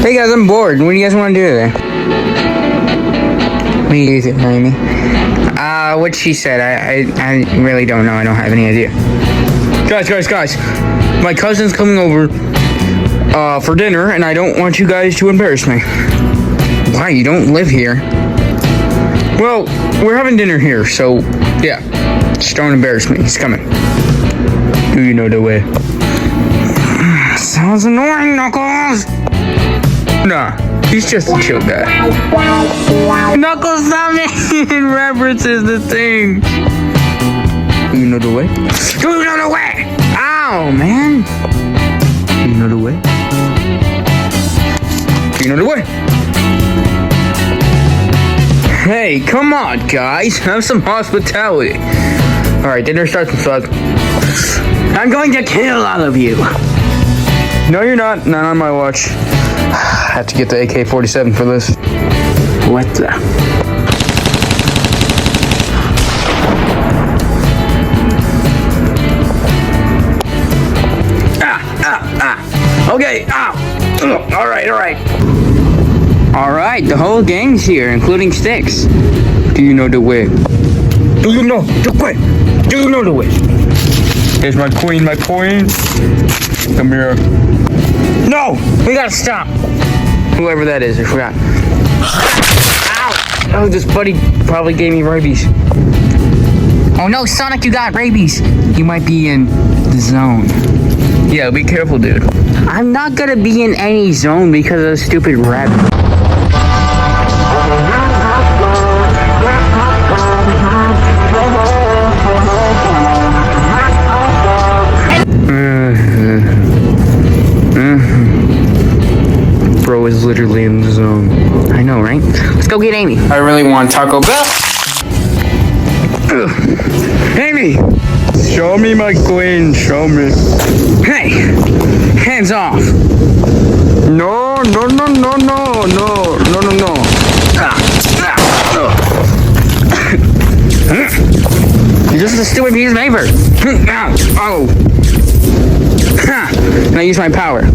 Hey guys, I'm bored. What do you guys want to do today? What do you think, Amy? What she said, I really don't know. I don't have any idea. Guys. My cousin's coming over, for dinner, and I don't want you guys to embarrass me. Why? You don't live here. Well, we're having dinner here, so, yeah. Just don't embarrass me. He's coming. Do you know the way? Sounds annoying, Knuckles! Nah, he's just a chill guy. Knuckles, stop making references to things! Do you know the way? Do you know the way? Ow, man! Do you know the way? Do you know the way? Hey, come on, guys. Have some hospitality. Alright, dinner starts in 5. I'm going to kill all of you. No, you're not. Not on my watch. I have to get the AK-47 for this. What the? Okay, ow. Alright. Alright, the whole gang's here, including Sticks. Do you know the way? Do you know the way? Do you know the way? Here's my queen. Come here. No! We gotta stop! Whoever that is, I forgot. Ow! Oh, this buddy probably gave me rabies. Oh no, Sonic, you got rabies! You might be in the zone. Yeah, be careful, dude. I'm not gonna be in any zone because of the stupid rabbit. Bro is literally in the zone. I know, right? Let's go get Amy. I really want Taco Bell. Amy! Show me my queen, show me. Hey! Hands off! No. You're just a stupid piece of paper. Oh. Now use my power.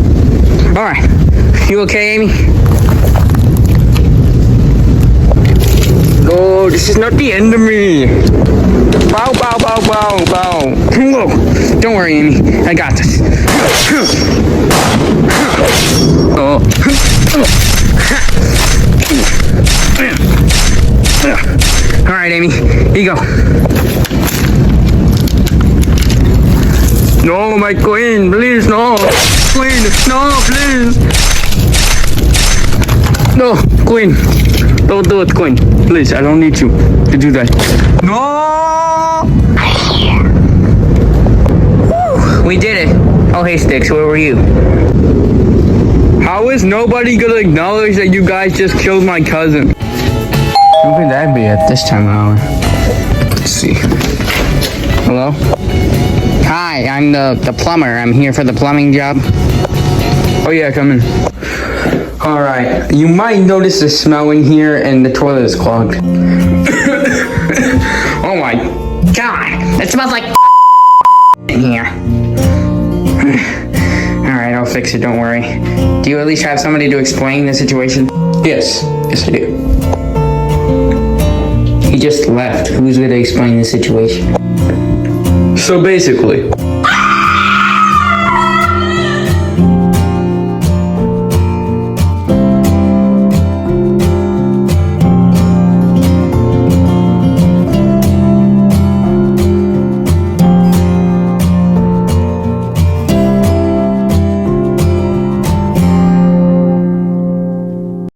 Alright. You okay, Amy? No, this is not the end of me. Bow. Whoa. Don't worry, Amy. I got this. Oh. Alright, Amy. Here you go. No, my queen, please, no. Queen, no, please. No, Queen. Don't do it, Queen. Please, I don't need you to do that. No! Woo, we did it. Oh, hey, Sticks, where were you? How is nobody gonna acknowledge that you guys just killed my cousin? Who could that be at this time of hour? Let's see. Hello? Hi, I'm the plumber. I'm here for the plumbing job. Oh yeah, come in. Alright, you might notice the smell in here and the toilet is clogged. Oh my god, it smells like in here. Alright, I'll fix it, don't worry. Do you at least have somebody to explain the situation? Yes I do. He just left. Who's going to explain the situation? So basically,